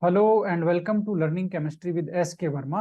Hello and welcome to learning chemistry with S K Verma.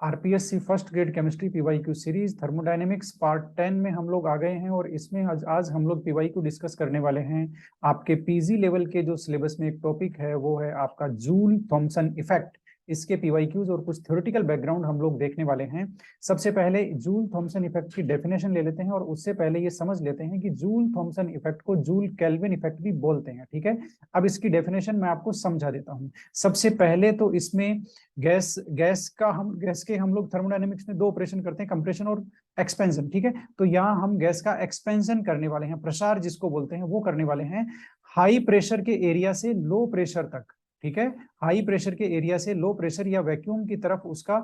RPSC first grade chemistry PYQ series thermodynamics part 10 में हम लोग आ गए हैं और इसमें आज हम लोग पीवाईक्यू डिस्कस करने वाले हैं। आपके पीजी लेवल के जो सिलेबस में एक टॉपिक है वो है आपका जूल थॉमसन इफेक्ट। इसके पीवाईक्यूज और कुछ थ्योरेटिकल बैकग्राउंड हम लोग देखने वाले हैं। सबसे पहले जूल थॉमसन इफेक्ट की डेफिनेशन ले लेते हैं और उससे पहले ये समझ लेते हैं कि जूल थॉमसन इफेक्ट को जूल केल्विन इफेक्ट भी बोलते हैं। ठीक है, अब इसकी डेफिनेशन मैं आपको समझा देता हूँ। सबसे पहले तो इसमें गैस के हम लोग थर्मोडायनेमिक्स में दो ऑपरेशन करते हैं, कंप्रेशन और एक्सपेंशन। ठीक है, तो यहाँ हम गैस का एक्सपेंशन करने वाले हैं, प्रसार जिसको बोलते हैं वो करने वाले हैं हाई प्रेशर के एरिया से लो प्रेशर तक। ठीक है, हाई प्रेशर के एरिया से लो प्रेशर या वैक्यूम की तरफ उसका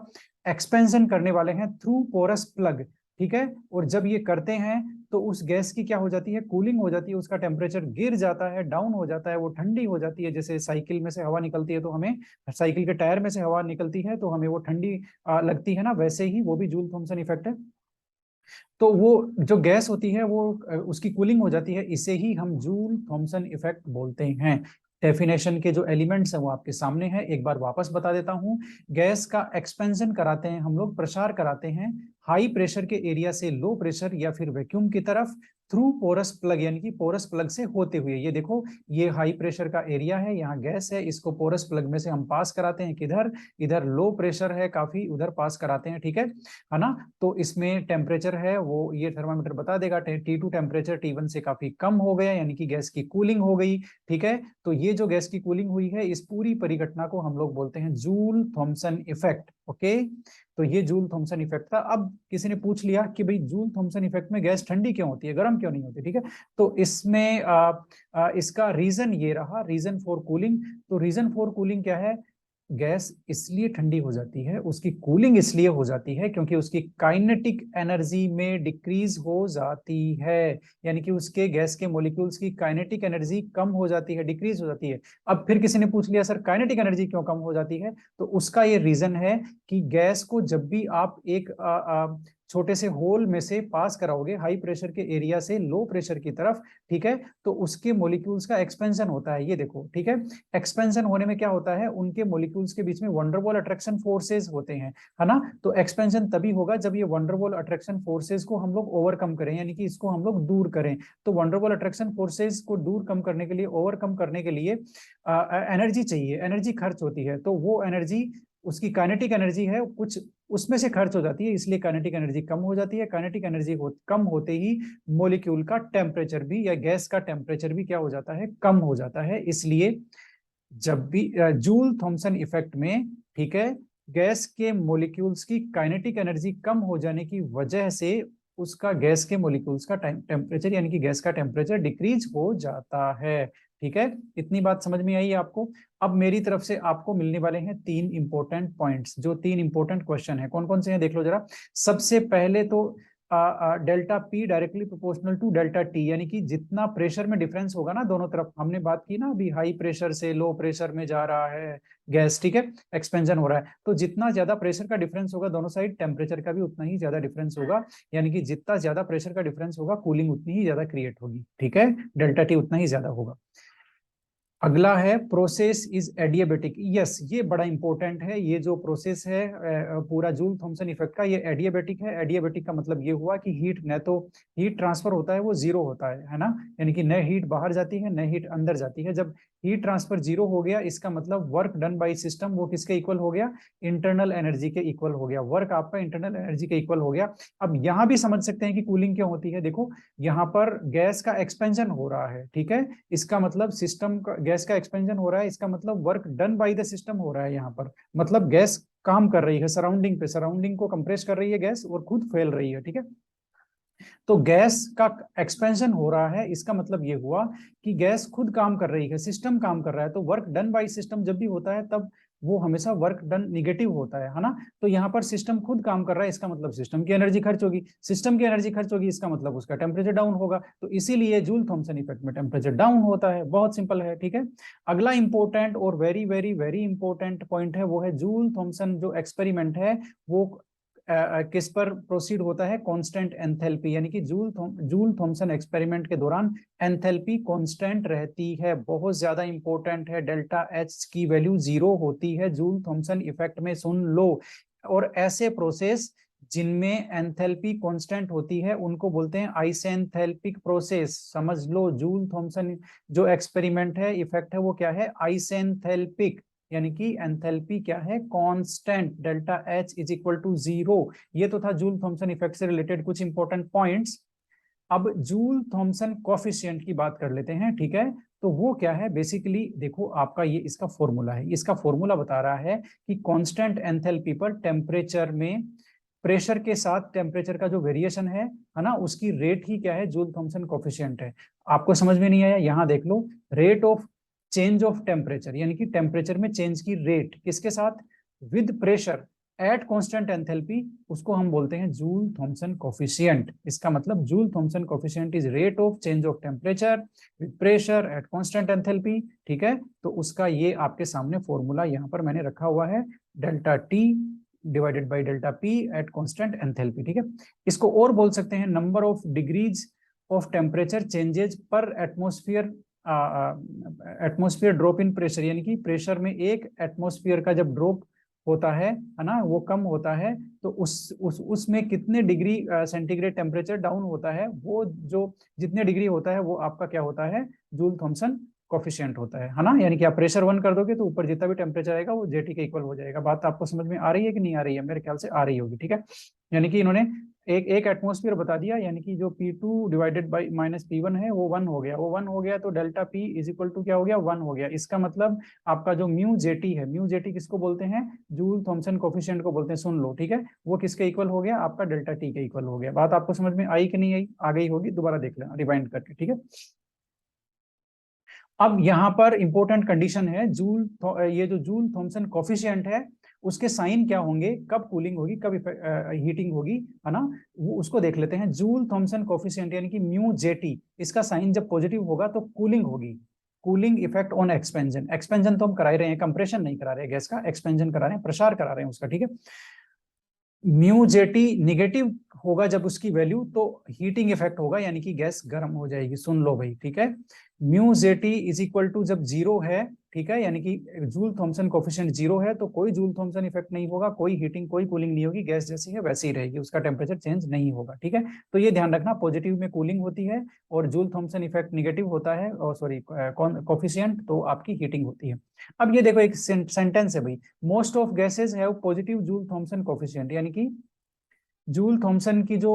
एक्सपेंशन करने वाले हैं थ्रू पोरस प्लग। ठीक है, और जब ये करते हैं तो उस गैस की क्या हो जाती है, कूलिंग हो जाती है, उसका टेम्परेचर गिर जाता है, डाउन हो जाता है, वो ठंडी हो जाती है। जैसे साइकिल में से हवा निकलती है तो हमें, साइकिल के टायर में से हवा निकलती है तो हमें वो ठंडी लगती है ना, वैसे ही वो भी जूल थॉमसन इफेक्ट है। तो वो जो गैस होती है वो उसकी कूलिंग हो जाती है, इसे ही हम जूल थॉमसन इफेक्ट बोलते हैं। डेफिनेशन के जो एलिमेंट्स हैं वो आपके सामने है, एक बार वापस बता देता हूं। गैस का एक्सपेंशन कराते हैं हम लोग, प्रसार कराते हैं हाई प्रेशर के एरिया से लो प्रेशर या फिर वैक्यूम की तरफ थ्रू पोरस प्लग, यानी कि पोरस प्लग से होते हुए। ये देखो, ये हाई प्रेशर का एरिया है, यहाँ गैस है, इसको पोरस प्लग में से हम पास कराते हैं किधर, इधर लो प्रेशर है काफी, उधर पास कराते हैं। ठीक है ना। तो इसमें टेम्परेचर है वो, ये थर्मामीटर बता देगा, T2 टेम्परेचर T1 से काफी कम हो गया, यानी कि गैस की कूलिंग हो गई। ठीक है, तो ये जो गैस की कूलिंग हुई है, इस पूरी परिघटना को हम लोग बोलते हैं जूल थॉमसन इफेक्ट। ओके, तो ये जूल थॉमसन इफेक्ट था। अब किसी ने पूछ लिया कि भाई जूल थॉमसन इफेक्ट में गैस ठंडी क्यों होती है, गर्म क्यों नहीं होती। ठीक है, तो इसमें इसका रीजन ये रहा, रीजन फॉर कूलिंग। तो रीजन फॉर कूलिंग क्या है, गैस इसलिए ठंडी हो जाती है, उसकी कूलिंग इसलिए हो जाती है क्योंकि उसकी काइनेटिक एनर्जी में डिक्रीज हो जाती है, यानी कि उसके गैस के मॉलिक्यूल्स की काइनेटिक एनर्जी कम हो जाती है, डिक्रीज हो जाती है। अब फिर किसी ने पूछ लिया सर काइनेटिक एनर्जी क्यों कम हो जाती है, तो उसका ये रीजन है कि गैस को जब भी आप एक छोटे से होल में से पास कराओगे हाई प्रेशर के एरिया से लो प्रेशर की तरफ, ठीक है, तो उसके मॉलिक्यूल्स का एक्सपेंशन होता है। ये देखो, ठीक है, एक्सपेंशन होने में क्या होता है, उनके मॉलिक्यूल्स के बीच में वंडरवॉल अट्रैक्शन फोर्सेस होते हैं, है ना। तो एक्सपेंशन तभी होगा जब ये वंडरवॉल अट्रैक्शन फोर्सेस को हम लोग ओवरकम करें, यानी कि इसको हम लोग दूर करें। तो वंडरवॉल अट्रैक्शन फोर्सेस को दूर कम करने के लिए, ओवरकम करने के लिए एनर्जी चाहिए, एनर्जी खर्च होती है। तो वो एनर्जी उसकी काइनेटिक एनर्जी है, कुछ उसमें से खर्च हो जाती है, इसलिए काइनेटिक एनर्जी कम हो जाती है। काइनेटिक एनर्जी कम होते ही मॉलिक्यूल का टेम्परेचर भी या गैस का टेम्परेचर भी क्या हो जाता है, कम हो जाता है। इसलिए जब भी जूल थॉमसन इफेक्ट में, ठीक है, गैस के मॉलिक्यूल्स की काइनेटिक एनर्जी कम हो जाने की वजह से उसका गैस के मॉलिक्यूल्स का टेम्परेचर, यानी कि गैस का टेम्परेचर डिक्रीज हो जाता है। ठीक है, इतनी बात समझ में आई आपको। अब मेरी तरफ से आपको मिलने वाले हैं तीन इंपॉर्टेंट पॉइंट्स, जो तीन इंपॉर्टेंट क्वेश्चन है, कौन कौन से हैं देख लो जरा। सबसे पहले तो delta P directly proportional to delta T, यानी कि जितना प्रेशर में डिफरेंस होगा ना दोनों तरफ, हमने बात की ना अभी, हाई प्रेशर से लो प्रेशर में जा रहा है गैस, ठीक है, एक्सपेंशन हो रहा है, तो जितना ज्यादा प्रेशर का डिफरेंस होगा दोनों साइड, टेम्परेचर का भी उतना ही ज्यादा डिफरेंस होगा, यानी कि जितना ज्यादा प्रेशर का डिफरेंस होगा कूलिंग उतनी ही ज्यादा क्रिएट होगी। ठीक है, डेल्टा टी उतना ही ज्यादा होगा। अगला है प्रोसेस इज एडियाबेटिक। यस, ये बड़ा इंपॉर्टेंट है, ये जो प्रोसेस है पूरा जूल थॉमसन इफेक्ट का, ये एडियाबेटिक है। एडियाबेटिक का मतलब ये हुआ कि हीट न तो हीट ट्रांसफर होता है वो जीरो होता है ना, यानी कि न हीट बाहर जाती है न हीट अंदर जाती है। जब हीट ट्रांसफर जीरो हो गया, इसका मतलब वर्क डन बाय सिस्टम वो किसके इक्वल हो गया, इंटरनल एनर्जी के इक्वल हो गया, वर्क आपका इंटरनल एनर्जी के इक्वल हो गया। अब यहां भी समझ सकते हैं कि कूलिंग क्यों होती है। देखो, यहाँ पर गैस का एक्सपेंशन हो रहा है, ठीक है, इसका मतलब सिस्टम का गैस का एक्सपेंशन हो रहा है, इसका मतलब work done by the system हो रहा है यहाँ पर, मतलब गैस काम कर रही है सराउंडिंग पे, सराउंडिंग को कंप्रेस कर रही है गैस और खुद फैल रही है। ठीक है, तो गैस का एक्सपेंशन हो रहा है, इसका मतलब ये हुआ कि गैस खुद काम कर रही है, सिस्टम काम कर रहा है। तो वर्क डन बाय सिस्टम जब भी होता है तब वो हमेशा वर्क डन निगेटिव होता है ना। तो यहाँ पर सिस्टम खुद काम कर रहा है, इसका मतलब सिस्टम की एनर्जी खर्च होगी, सिस्टम की एनर्जी खर्च होगी, इसका मतलब उसका टेम्परेचर डाउन होगा। तो इसीलिए जूल थॉमसन इफेक्ट में टेम्परेचर डाउन होता है, बहुत सिंपल है। ठीक है, अगला इंपॉर्टेंट और very very very important point है, वो है जूल थॉमसन जो एक्सपेरिमेंट है वो किस पर प्रोसीड होता है, कांस्टेंट एंथैल्पी, यानी कि जूल थॉमसन एक्सपेरिमेंट के दौरान एंथैल्पी कांस्टेंट रहती है, बहुत ज्यादा इंपॉर्टेंट है। डेल्टा एच की वैल्यू 0 होती है जूल थॉमसन इफेक्ट में, सुन लो। और ऐसे प्रोसेस जिनमें एंथैल्पी कांस्टेंट होती है उनको बोलते हैं आइसेंथैल्पिक प्रोसेस। समझ लो, जूल थॉमसन जो एक्सपेरिमेंट है, इफेक्ट है, वो क्या है, आइसेंथैल्पिक, यानी कि एंथैल्पी क्या है, constant, delta H is equal to 0। ये तो था जूल थॉमसन इफेक्ट से रिलेटेड कुछ इंपॉर्टेंट पॉइंट्स। अब जूल थॉमसन कोफिशिएंट की बात कर लेते हैं, ठीक है। तो वो क्या है, बेसिकली देखो आपका ये इसका फॉर्मूला है, इसका फॉर्मूला बता रहा है कि कांस्टेंट एंथैल्पी पर टेम्परेचर में प्रेशर के साथ टेम्परेचर का जो वेरिएशन है ना, उसकी रेट ही क्या है, जूल थॉमसन कोफिशिएंट है। आपको समझ में नहीं आया, यहां देख लो, rate of change of temperature, यानी कि टेम्परेचर में चेंज की रेट किसके साथ, with pressure at constant enthalpy, उसको हम बोलते हैं जूल थॉमसन कोफिशिएंट। इसका मतलब Joule Thomson coefficient is rate of change of temperature with pressure at constant enthalpy, ठीक है। तो उसका ये आपके सामने फॉर्मूला यहां पर मैंने रखा हुआ है, delta T divided by delta P at constant enthalpy, ठीक है। इसको और बोल सकते हैं number of degrees of temperature changes per atmosphere, atmosphere drop in pressure, यानी कि प्रेशर में एक एटमोस्फियर का जब ड्रॉप होता है ना, वो कम होता है, तो उसमें कितने डिग्री सेंटीग्रेड टेम्परेचर डाउन होता है, वो जो जितने डिग्री होता है वो आपका क्या होता है, जूल थॉमसन कोफिशिएंट होता है ना। यानी कि आप प्रेशर 1 कर दोगे तो ऊपर जितना भी टेम्परेचर आएगा वो जेटी के इक्वल हो जाएगा। बात आपको समझ में आ रही है कि नहीं आ रही है, मेरे ख्याल से आ रही होगी, ठीक है। यानी कि इन्होंने एक एटमोस्फियर बता दिया, यानी कि जो P2 divided by minus P1 है वो 1 हो गया, वो 1 हो गया, तो delta P is equal to क्या हो गया, 1 हो गया। इसका मतलब आपका जो म्यू जेटी है, म्यू जेटी किसको बोलते हैं, जूल थॉमसन कोफिशिएंट को बोलते हैं, सुन लो, ठीक है। वो किसके इक्वल हो गया, आपका डेल्टा टी के इक्वल हो गया। बात आपको समझ में आई कि नहीं आई, आ गई होगी, दोबारा देख लेना रिवाइंड करके, ठीक है। अब यहाँ पर इंपॉर्टेंट कंडीशन है, ये जो जूल थॉमसन कोफिशिएंट है उसके साइन क्या होंगे, कब कूलिंग होगी, कब हीटिंग होगी, है ना, वो उसको देख लेते हैं। जूल थॉमसन कोफिशिएंट यानी कि म्यू जेटी, इसका साइन जब पॉजिटिव होगा तो कूलिंग होगी, कूलिंग इफेक्ट ऑन एक्सपेंजन। एक्सपेंजन तो हम करा रहे हैं, कंप्रेशन नहीं करा रहे गैस का, एक्सपेंजन करा रहे हैं, प्रसार करा रहे हैं उसका, ठीक है। म्यू जेटी निगेटिव होगा जब उसकी वैल्यू, तो हीटिंग इफेक्ट होगा, यानी कि गैस गर्म हो जाएगी, सुन लो भाई, ठीक है। Mu JT is equal to जब 0 है, ठीक है, यानी कि जूल थॉमसन कोफिशिएंट 0 है, तो कोई जूल थॉमसन इफेक्ट नहीं होगा, कोई हीटिंग कोई कूलिंग नहीं होगी, गैस जैसी है वैसी ही रहेगी, उसका टेम्परेचर चेंज नहीं होगा, ठीक है। तो ये ध्यान रखना, पॉजिटिव में कूलिंग होती है और जूल थॉमसन इफेक्ट निगेटिव होता है, और सॉरी कोफिशिएंट, तो आपकी हीटिंग होती है। अब ये देखो एक सेंटेंस है भाई, most of gases have positive Joule Thomson coefficient, यानी कि जूल थॉमसन की जो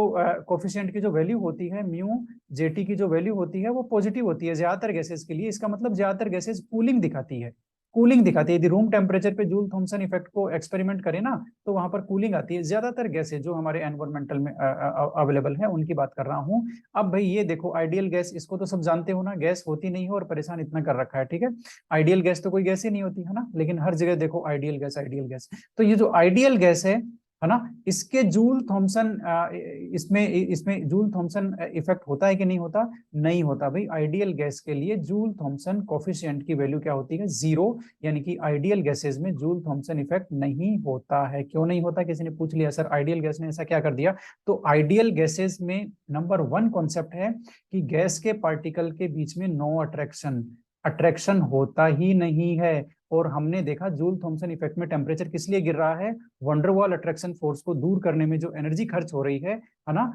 कोफिशिएंट की जो वैल्यू होती है, म्यू जेटी की जो वैल्यू होती है वो पॉजिटिव होती है ज्यादातर गैसेस के लिए। इसका मतलब ज्यादातर गैसेस कूलिंग दिखाती है, कूलिंग दिखाती है। यदि रूम टेम्परेचर पे जूल थॉमसन इफेक्ट को एक्सपेरिमेंट करें ना, तो वहां पर कूलिंग आती है। ज्यादातर गैसेस जो हमारे एनवायरमेंटल में अवेलेबल है उनकी बात कर रहा हूँ। अब भाई ये देखो, आइडियल गैस, इसको तो सब जानते हो ना, गैस होती नहीं है और परेशान इतना कर रखा है, ठीक है। आइडियल गैस तो कोई गैस ही नहीं होती है ना, लेकिन हर जगह देखो आइडियल गैस, आइडियल गैस। तो ये जो आइडियल गैस है ना, इसके जूल थॉमसन, इसमें इसमें जूल थॉमसन इफेक्ट होता है कि नहीं होता, नहीं होता भाई। आइडियल गैस के लिए जूल थॉमसन कोफिशिएंट की वैल्यू क्या होती है, 0, यानी कि आइडियल गैसेज में जूल थॉमसन इफेक्ट नहीं होता है। क्यों नहीं होता, किसी ने पूछ लिया सर आइडियल गैस ने ऐसा क्या कर दिया, तो आइडियल गैसेज में नंबर 1 कॉन्सेप्ट है कि गैस के पार्टिकल के बीच में नो अट्रैक्शन, अट्रैक्शन होता ही नहीं है। और हमने देखा जूल थॉमसन इफेक्ट में टेम्परेचर किस लिए गिर रहा है, वंडरवॉल अट्रैक्शन फोर्स को दूर करने में जो एनर्जी खर्च हो रही है ना,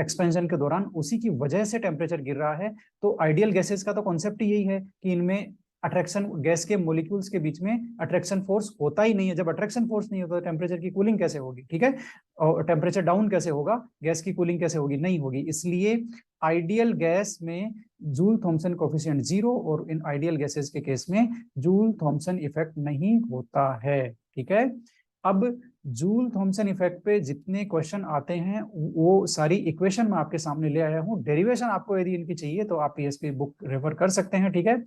एक्सपेंशन के दौरान, उसी की वजह से टेम्परेचर गिर रहा है। तो आइडियल गैसेस का तो कॉन्सेप्ट यही है कि इनमें अट्रैक्शन, गैस के मॉलिक्यूल्स के बीच में अट्रैक्शन फोर्स होता ही नहीं है। जब अट्रैक्शन फोर्स नहीं होता तो टेम्परेचर की कूलिंग कैसे होगी, ठीक है, और टेम्परेचर डाउन कैसे होगा, गैस की कूलिंग कैसे होगी, नहीं होगी। इसलिए आइडियल गैस में जूल थॉमसन कोफिशिएंट 0, और इन आइडियल गैसेस के केस में जूल थॉमसन इफेक्ट नहीं होता है, ठीक है। अब जूल थॉमसन इफेक्ट पे जितने क्वेश्चन आते हैं वो सारी इक्वेशन मैं आपके सामने ले आया हूँ। डेरिवेशन आपको यदि इनकी चाहिए तो आप पीएसपी बुक रेफर कर सकते हैं, ठीक है।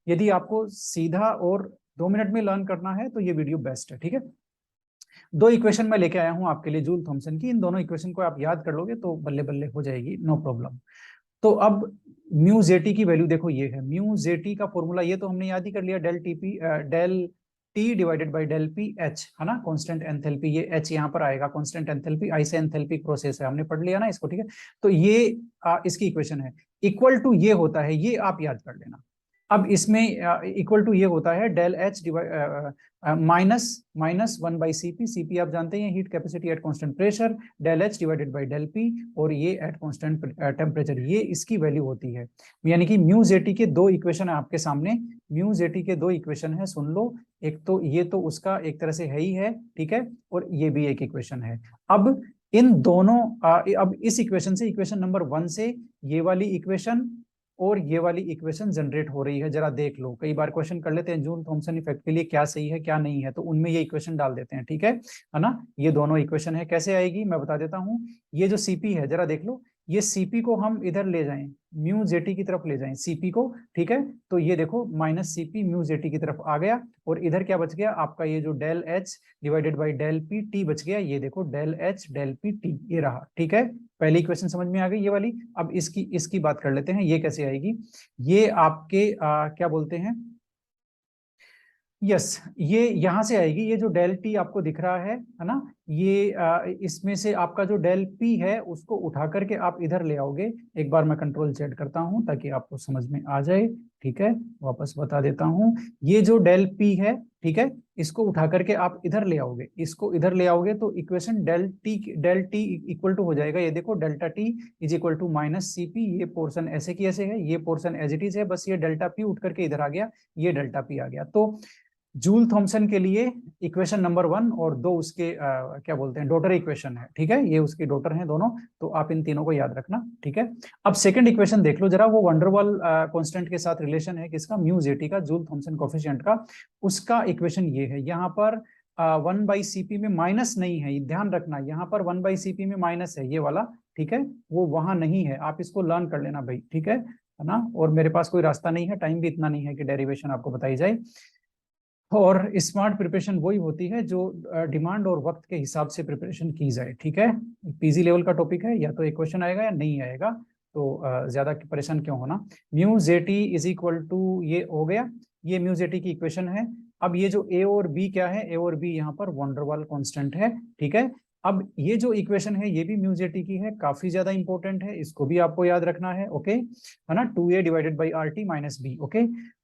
यदि आपको सीधा और 2 मिनट में लर्न करना है तो ये वीडियो बेस्ट है, ठीक है। 2 इक्वेशन मैं लेके आया हूं आपके लिए जूल थॉमसन की, इन दोनों इक्वेशन को आप याद कर लोगे तो बल्ले बल्ले हो जाएगी, नो प्रॉब्लम। तो अब म्यू जेटी की वैल्यू देखो, ये है म्यू जेटी का फॉर्मूला, ये तो हमने याद ही कर लिया, del TP del T divided by del P H, है ना, कांस्टेंट एंथैल्पी, ये एच यहाँ पर आएगा, कांस्टेंट एंथैल्पी, आई से एंथैल्पिक प्रोसेस है, हमने पढ़ लिया ना इसको, ठीक है। तो ये इसकी इक्वेशन है, इक्वल टू ये होता है, ये आप याद कर लेना। अब इसमें इक्वल टू ये होता है del H minus 1/Cp, Cp आप जानते हैं heat capacity at constant pressure, del H divided by del P, और ये एट कांस्टेंट टेम्परेचर, ये इसकी वैल्यू होती है। यानी कि म्यू जेटी के दो इक्वेशन है आपके सामने, म्यू जेटी के दो इक्वेशन है, सुन लो, एक तो ये तो उसका एक तरह से है ही है, ठीक है, और ये भी एक इक्वेशन है। अब इन दोनों अब इस इक्वेशन से, इक्वेशन नंबर 1 से ये वाली इक्वेशन और ये वाली इक्वेशन जनरेट हो रही है, जरा देख लो, कई बार क्वेश्चन कर लेते हैं जूल थॉमसन इफेक्ट के लिए क्या सही है क्या नहीं है, तो उनमें ये इक्वेशन डाल देते हैं, ठीक है ना। ये दोनों इक्वेशन है, कैसे आएगी मैं बता देता हूं। ये जो सीपी है, जरा देख लो, ये सीपी को हम इधर ले जाएं, म्यू जेटी की तरफ ले जाएं सीपी को, ठीक है, तो ये देखो माइनस सीपी म्यू जेटी की तरफ आ गया, और इधर क्या बच गया आपका, ये जो del H divided by del P T बच गया, ये देखो del H del P T, ये रहा, ठीक है। पहली इक्वेशन समझ में आ गई ये वाली। अब इसकी बात कर लेते हैं, ये कैसे आएगी। ये आपके क्या बोलते हैं, यस, ये यहां से आएगी, ये जो डेल टी आपको दिख रहा है ना, ये इसमें से आपका जो डेल पी है उसको उठा करके आप इधर ले आओगे। एक बार मैं कंट्रोल जेड करता हूं ताकि आपको समझ में आ जाए, ठीक है, वापस बता देता हूं। ये जो डेल पी है, ठीक है, इसको उठा करके आप इधर ले आओगे, इसको इधर ले आओगे, तो equation del T equal to हो जाएगा, ये देखो delta T is equal to minus CP, ये पोर्शन ऐसे की ऐसे है, ये पोर्शन एज इट इज है, बस ये डेल्टा पी उठ करके इधर आ गया, ये डेल्टा पी आ गया। तो जूल थॉमसन के लिए इक्वेशन नंबर 1 और 2 उसके क्या बोलते हैं डॉटर इक्वेशन है, ठीक है, ये उसकी डॉटर हैं दोनों, तो आप इन तीनों को याद रखना, ठीक है। अब सेकंड इक्वेशन देख लो जरा, वो वंडरवॉल कांस्टेंट के साथ रिलेशन है किसका, म्यू जेटी का, जूल थॉमसन कोफिशिएंट का, उसका इक्वेशन ये है। यहाँ पर 1/Cp में माइनस नहीं है, ध्यान रखना, यहाँ पर 1/Cp में माइनस है ये वाला, ठीक है, वो वहां नहीं है, आप इसको लर्न कर लेना भाई, ठीक है ना। और मेरे पास कोई रास्ता नहीं है, टाइम भी इतना नहीं है कि डेरिवेशन आपको बताई जाए। और स्मार्ट प्रिपरेशन वही होती है जो डिमांड और वक्त के हिसाब से प्रिपरेशन की जाए, ठीक है। पीजी लेवल का टॉपिक है, या तो एक क्वेश्चन आएगा या नहीं आएगा, तो ज्यादा परेशान क्यों होना। Mu JT is equal to, ये हो गया, ये म्यू जेटी की इक्वेशन है। अब ये जो ए और बी क्या है, ए और बी यहाँ पर वंडरवॉल कांस्टेंट है, ठीक है। अब ये जो इक्वेशन है ये भी म्यू जेटी की है, काफी ज्यादा इंपॉर्टेंट है, इसको भी आपको याद रखना है, ओके, है ना, 2a divided by R T minus B, okay.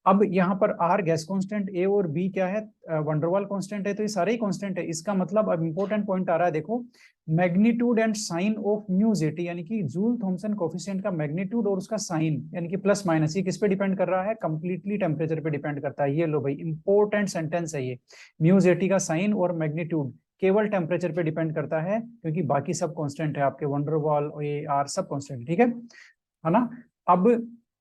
अब यहाँ पर आर गैस कांस्टेंट, ए और बी क्या है, वंडरवॉल कांस्टेंट है, तो ये सारे ही कांस्टेंट है। इसका मतलब अब इंपॉर्टेंट पॉइंट आ रहा है, देखो, magnitude and sign of mu JT, यानी कि जूल थॉमसन कोफिशिएंट का मैग्नीट्यूड और उसका साइन, यानी कि प्लस माइनस, ये किस पे डिपेंड कर रहा है, कंप्लीटली टेम्परेचर पे डिपेंड करता है। ये लो भाई, इंपॉर्टेंट सेंटेंस है ये, म्यू जेटी का साइन और मैग्नीट्यूड केवल टेम्परेचर पे डिपेंड करता है, क्योंकि बाकी सब कांस्टेंट है आपके, वंडरवॉल और ये आर सब कांस्टेंट, ठीक है ना। अब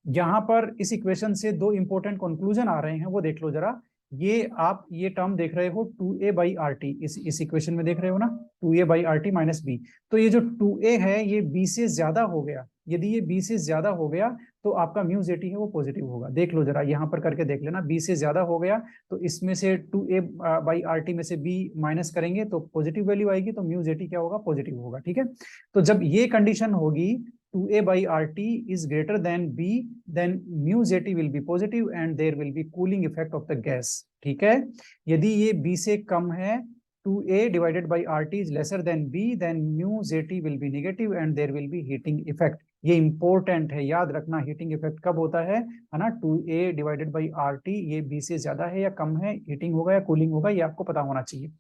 यहाँ पर इस इक्वेशन से दो इंपॉर्टेंट कंक्लूजन आ रहे हैं, वो देख लो जरा। ये आप ये टर्म देख रहे हो 2a बाई आर टी, इस इक्वेशन में देख रहे हो ना, 2a by R T minus B, तो ये जो 2a है ये b से ज्यादा हो गया, यदि ये b से ज्यादा हो गया तो आपका म्यू जेटी है वो पॉजिटिव होगा। देख लो जरा, यहाँ पर करके देख लेना, b से ज्यादा हो गया तो इसमें से 2a बाई आर टी में से b माइनस करेंगे तो पॉजिटिव वैल्यू आएगी, तो म्यू जेटी क्या होगा, पॉजिटिव होगा, ठीक है। तो जब ये कंडीशन होगी 2a by RT is greater than B, then mu Zt will be positive and there will be cooling effect of the gas, ठीक है। यदि ये B से कम है, 2a divided by RT is lesser than B, then mu Zt will be negative and there will be heating effect। ये important है, याद रखना, हीटिंग इफेक्ट कब होता है ना, 2a डिवाइडेड बाई RT, ये B से ज्यादा है या कम है, हीटिंग होगा या कूलिंग होगा, ये आपको पता होना चाहिए।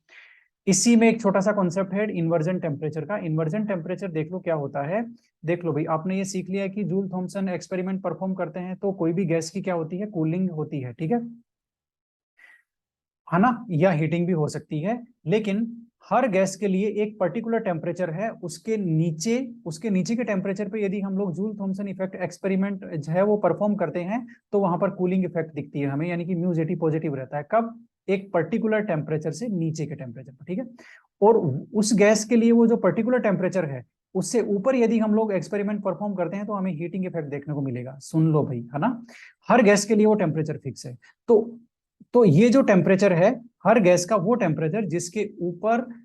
इसी में एक छोटा सा कॉन्सेप्ट है इन्वर्जन टेम्परेचर का। इन्वर्जन टेम्परेचर देख लो क्या होता है, देख लो भाई, आपने ये सीख लिया है कि जूल थॉमसन एक्सपेरिमेंट परफॉर्म करते हैं तो कोई भी गैस की क्या होती है, कूलिंग होती है, ठीक है ना, या हीटिंग भी हो सकती है। लेकिन हर गैस के लिए एक पर्टिकुलर टेम्परेचर है, उसके नीचे के टेम्परेचर पे यदि हम लोग जूल थॉमसन इफेक्ट एक्सपेरिमेंट है वो परफॉर्म करते हैं तो वहां पर कूलिंग इफेक्ट दिखती है हमें, यानी कि म्यू जेटी पॉजिटिव रहता है। कब, एक पर्टिकुलर टेम्परेचर से नीचे के टेम्परेचर पर, ठीक है। और उस गैस के लिए वो जो पर्टिकुलर टेम्परेचर है उससे ऊपर यदि हम लोग एक्सपेरिमेंट परफॉर्म करते हैं तो हमें हीटिंग इफेक्ट देखने को मिलेगा। सुन लो भाई, है ना, हर गैस के लिए वो टेम्परेचर फिक्स है। तो ये जो टेम्परेचर है हर गैस का, वो टेम्परेचर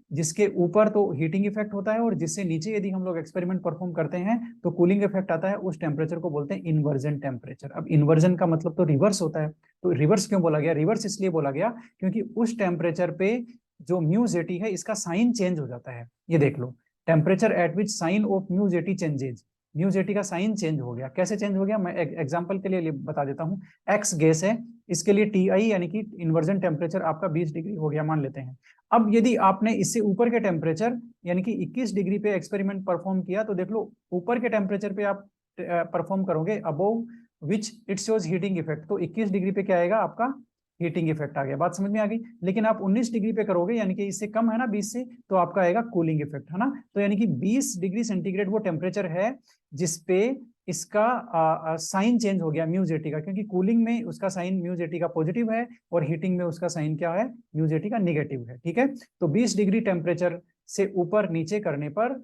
जिसके ऊपर तो हीटिंग इफेक्ट होता है और जिससे नीचे यदि हम लोग एक्सपेरिमेंट परफॉर्म करते हैं तो कूलिंग इफेक्ट आता है, उस टेम्परेचर को बोलते हैं इन्वर्जन टेम्परेचर। अब इन्वर्जन का मतलब तो रिवर्स होता है, तो रिवर्स क्यों बोला गया? रिवर्स इसलिए बोला गया क्योंकि उस टेम्परेचर पे जो म्यू जेटी है इसका साइन चेंज हो जाता है। ये देख लो, temperature at which sign of mu JT changes, mu JT का साइन चेंज हो गया। कैसे चेंज हो गया? मैं एग्जांपल के लिए बता देता हूँ। एक्स गैस है, इसके लिए टी आई यानी कि इन्वर्जन टेम्परेचर आपका 20 डिग्री हो गया मान लेते हैं। अब यदि आपने इससे ऊपर के टेम्परेचर यानी कि 21 डिग्री पे एक्सपेरिमेंट परफॉर्म किया, तो देख लो ऊपर के टेम्परेचर पे आप परफॉर्म करोगे above which it shows heating effect, तो 21 डिग्री पे क्या आएगा आपका? हीटिंग इफेक्ट आ गया। बात समझ में आ गई? लेकिन आप 19 डिग्री पे करोगे यानी कि इससे कम है ना 20 से, तो आपका आएगा कूलिंग इफेक्ट, है ना। तो यानी कि 20 डिग्री सेंटीग्रेड वो टेम्परेचर है जिसपे इसका साइन चेंज हो गया म्यू जेटी का, क्योंकि कूलिंग में उसका साइन म्यू जेटी का पॉजिटिव है और हीटिंग में उसका साइन क्या है? म्यू जेटी का निगेटिव है। ठीक है, तो 20 डिग्री टेम्परेचर से ऊपर नीचे करने पर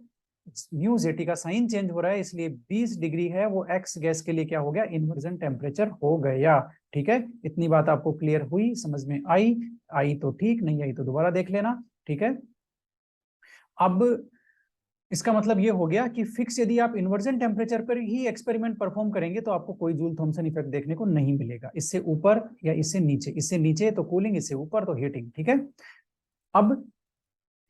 म्यू जेटी का साइन चेंज हो रहा है, इसलिए 20 डिग्री है वो एक्स गैस के लिए क्या हो गया? इन्वर्जन टेम्परेचर हो गया। ठीक है, इतनी बात आपको क्लियर हुई, समझ में आई? आई तो ठीक, नहीं आई तो दोबारा देख लेना। ठीक है, अब इसका मतलब ये हो गया कि फिक्स यदि आप इन्वर्जन टेम्परेचर पर ही एक्सपेरिमेंट परफॉर्म करेंगे तो आपको कोई जूल थॉमसन इफेक्ट देखने को नहीं मिलेगा। इससे ऊपर या इससे नीचे, इससे नीचे तो कूलिंग, इससे ऊपर तो हीटिंग। ठीक है, अब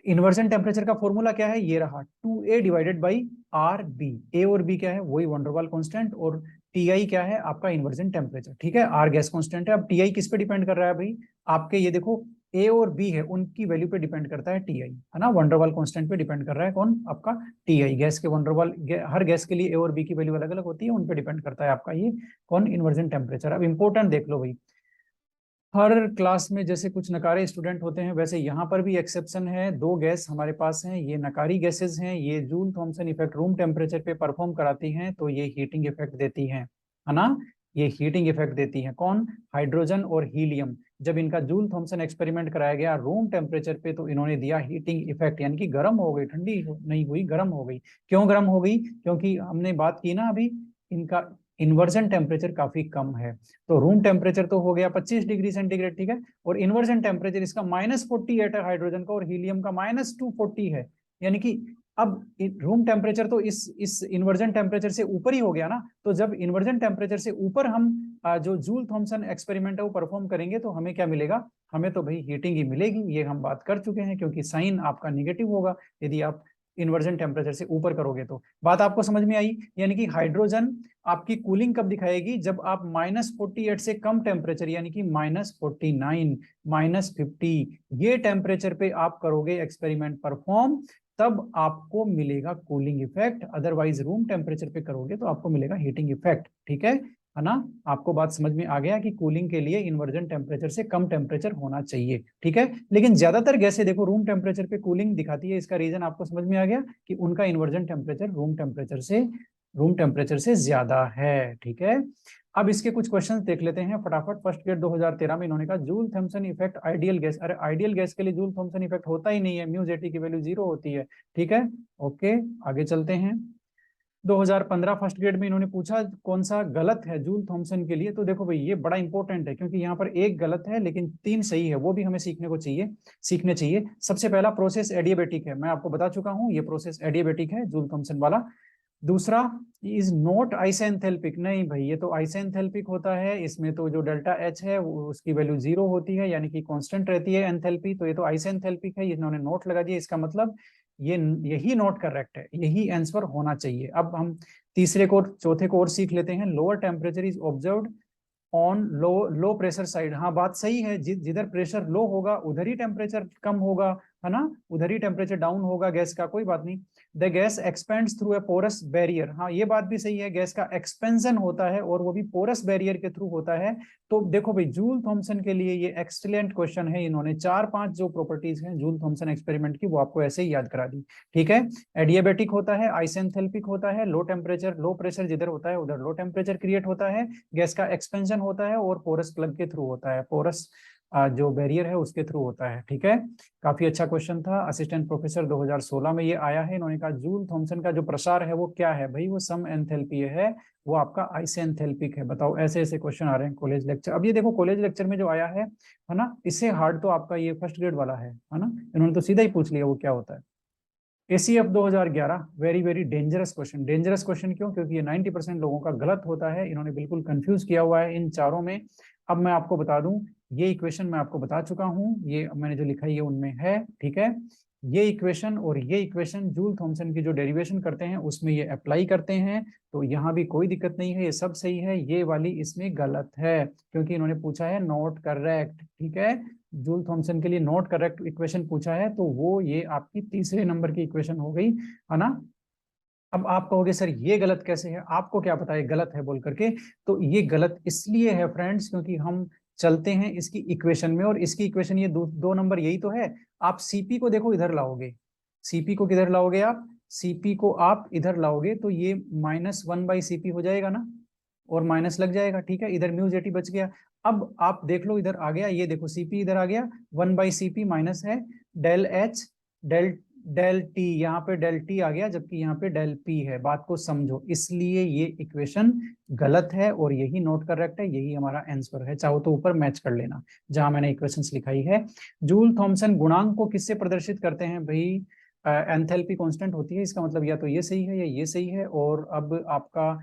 इन्वर्जन टेम्परेचर का फॉर्मूला क्या है? ये रहा 2a divided by R B. A और बी क्या है? वही वंडरवाल कांस्टेंट, और टी आई क्या है? आपका इन्वर्जन टेम्परेचर। ठीक है, आर गैस कांस्टेंट है। अब टी आई किस पे डिपेंड कर रहा है भाई? आपके ये देखो ए और बी है उनकी वैल्यू पे डिपेंड करता है टी आई, है ना। वंडरवाल कांस्टेंट पे डिपेंड कर रहा है कौन? आपका टी आई। गैस के वंडरवाल, हर गैस के लिए ए और बी की वैल्यू अलग अलग होती है, उन पे डिपेंड करता है आपका ये कौन? Inversion temperature. अब इंपॉर्टेंट देख लो भाई, हर क्लास में जैसे कुछ नकारे स्टूडेंट होते हैं वैसे यहाँ पर भी एक्सेप्शन है। दो गैस हमारे पास हैं, ये नकारी गैसेस हैं, ये Joule Thomson effect room temperature पे परफॉर्म कराती हैं तो ये हीटिंग इफेक्ट देती हैं, है ना। ये हीटिंग इफेक्ट देती हैं कौन? हाइड्रोजन और हीलियम। जब इनका जूल थॉमसन एक्सपेरिमेंट कराया गया रूम टेम्परेचर पे तो इन्होंने दिया हीटिंग इफेक्ट, यानी कि गर्म हो गई, ठंडी नहीं हुई, गर्म हो गई। क्यों गर्म हो गई? क्योंकि हमने बात की ना अभी, इनका इन्वर्जन टेम्परेचर काफी कम है। तो रूम टेम्परेचर तो हो गया 25 डिग्री सेंटीग्रेड, ठीक है, और इन्वर्जन टेम्परेचर इसका -48 है हाइड्रोजन का, और हीलियम का -240 है। यानी कि अब रूम टेम्परेचर तो इस इन्वर्जन टेम्परेचर से ऊपर ही हो गया ना। तो जब इन्वर्जन टेम्परेचर से ऊपर हम जो जूल थॉमसन एक्सपेरिमेंट है वो परफॉर्म करेंगे तो हमें क्या मिलेगा? हमें तो भाई हीटिंग ही मिलेगी, ये हम बात कर चुके हैं, क्योंकि साइन आपका निगेटिव होगा यदि आप इन्वर्जन टेम्परेचर से ऊपर करोगे तो। बात आपको समझ में आई? यानी कि हाइड्रोजन आपकी कूलिंग कब दिखाएगी? जब आप -48 से कम टेम्परेचर यानी कि -49, -50 ये टेम्परेचर पे आप करोगे एक्सपेरिमेंट परफॉर्म, तब आपको मिलेगा cooling effect. Otherwise room temperature पे करोगे तो आपको मिलेगा हीटिंग इफेक्ट। ठीक है ना। आपको बात समझ में आ गया कि कूलिंग के लिए इन्वर्जन टेम्परेचर से कम टेम्परेचर होना चाहिए। ठीक है, लेकिन ज्यादातर गैसें देखो रूम टेम्परेचर पे कूलिंग दिखाती है। इसका रीजन आपको समझ में आ गया कि उनका इन्वर्जन टेम्परेचर रूम टेम्परेचर से ज्यादा है। ठीक है, अब इसके कुछ क्वेश्चंस देख लेते हैं फटाफट। फर्स्ट ग्रेड 2013 में इन्होंने कहा Joule Thomson effect ideal gas. अरे आइडियल गैस के लिए जूल थॉमसन इफेक्ट होता ही नहीं है, म्यू जेटी की वैल्यू 0 होती है। ठीक है, ओके, आगे चलते हैं। 2015 फर्स्ट ग्रेड में इन्होंने पूछा कौन सा गलत है जूल थॉमसन के लिए। तो देखो भाई ये बड़ा इंपॉर्टेंट है, क्योंकि यहाँ पर एक गलत है लेकिन 3 सही है, वो भी हमें सीखने चाहिए। सबसे पहला प्रोसेस एडियाबेटिक है, मैं आपको बता चुका हूँ ये प्रोसेस एडियाबेटिक है जूल थॉमसन वाला। दूसरा इज नॉट आइसेंथेल्पिक, नहीं भाई ये तो आइसेंथेल्पिक होता है, इसमें तो जो डेल्टा एच है वो उसकी वैल्यू 0 होती है, यानी कि कांस्टेंट रहती है एंथैल्पी, तो ये तो आइसेंथेल्पिक है, इन्होंने नोट लगा दिया। इसका मतलब ये यही नोट करेक्ट है, यही आंसर होना चाहिए। अब हम तीसरे को चौथे को और सीख लेते हैं। Lower temperature is observed on low pressure side. हाँ बात सही है, जिधर प्रेशर लो होगा उधर ही टेम्परेचर कम होगा, है ना, उधर ही टेम्परेचर डाउन होगा गैस का, कोई बात नहीं। The gas expands through a porous barrier, हाँ ये बात भी सही है, गैस का एक्सपेंशन होता है और वो भी पोरस बैरियर के थ्रू होता है। तो देखो भाई जूल थॉमसन के लिए ये एक्सीलेंट क्वेश्चन है, इन्होंने 4-5 जो प्रॉपर्टीज हैं जूल थॉमसन एक्सपेरिमेंट की वो आपको ऐसे ही याद करा दी। ठीक है, एडियाबेटिक होता है, आइसेंथेल्पिक होता है, लो टेम्परेचर लो प्रेशर जिधर होता है उधर लो टेम्परेचर क्रिएट होता है, गैस का एक्सपेंशन होता है और पोरस प्लग के थ्रू होता है, पोरस जो बैरियर है उसके थ्रू होता है। ठीक है, काफी अच्छा क्वेश्चन था, असिस्टेंट प्रोफेसर 2016 में ये आया है। इन्होंने कहा जूल थॉमसन का जो प्रसार है वो क्या है भाई? वो सम एंथैल्पी है, वो आपका आइसेंथेल्पिक है। बताओ, ऐसे ऐसे क्वेश्चन आ रहे हैं कॉलेज लेक्चर। अब ये देखो कॉलेज लेक्चर में जो आया है ना, इससे हार्ड तो आपका ये फर्स्ट ग्रेड वाला है ना। इन्होंने तो सीधा ही पूछ लिया वो क्या होता है। ACF 2011 very very dangerous question. Dangerous question क्यों? क्योंकि ये 90% लोगों का गलत होता है, इन्होंने बिल्कुल कंफ्यूज किया हुआ है इन चारों में। अब मैं आपको बता दूं, ये इक्वेशन मैं आपको बता चुका हूं, ये मैंने जो लिखा है ये उनमें है, ठीक है। ये इक्वेशन और ये इक्वेशन जूल थॉमसन की जो डेरिवेशन करते हैं उसमें ये अप्लाई करते हैं, तो यहाँ भी कोई दिक्कत नहीं है, ये सब सही है। ये वाली इसमें गलत है क्योंकि इन्होंने पूछा है नॉट करेक्ट, ठीक है। जूल थॉमसन के लिए नॉट करेक्ट इक्वेशन पूछा है, तो वो ये आपकी तीसरे नंबर की इक्वेशन हो गई, है ना। अब आप कहोगे सर ये गलत कैसे है, आपको क्या पता है गलत है बोल करके। तो ये गलत इसलिए है फ्रेंड्स क्योंकि हम चलते हैं इसकी इक्वेशन में, और इसकी इक्वेशन ये दो नंबर यही तो है। आप सीपी को देखो इधर लाओगे, सीपी को किधर लाओगे आप, सीपी को आप इधर लाओगे तो ये -1/CP हो जाएगा ना, और माइनस लग जाएगा, ठीक है। इधर म्यू जेटी बच गया। अब आप देख लो इधर आ गया, ये देखो सीपी इधर आ गया, 1/CP माइनस है del H del del T, यहाँ पे डेल टी आ गया जबकि यहाँ पे डेल पी है। बात को समझो, इसलिए ये इक्वेशन गलत है और यही नोट करेक्ट है, यही हमारा आंसर है। चाहो तो ऊपर मैच कर लेना जहां मैंने इक्वेशंस लिखाई है। जूल थॉमसन गुणांक को किससे प्रदर्शित करते हैं भाई, एंथैल्पी कांस्टेंट होती है, इसका मतलब या तो ये सही है या ये सही है। और अब आपका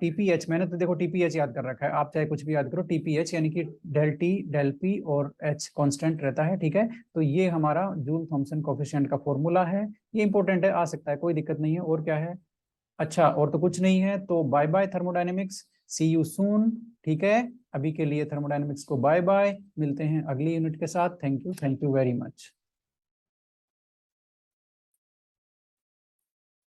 टीपीएच, मैंने तो देखो टीपीएच याद कर रखा है, आप चाहे कुछ भी याद करो, टीपीएच यानी कि डेल टी डेल पी और एच कांस्टेंट रहता है, ठीक है। तो ये हमारा जूल थॉमसन कोफिशिएंट का फॉर्मूला है, ये इंपॉर्टेंट है, आ सकता है, कोई दिक्कत नहीं है। और क्या है, अच्छा और तो कुछ नहीं है, तो bye bye thermodynamics, see you soon, ठीक है। अभी के लिए थर्मोडायनेमिक्स को बाय बाय, मिलते हैं अगली यूनिट के साथ। Thank you very much.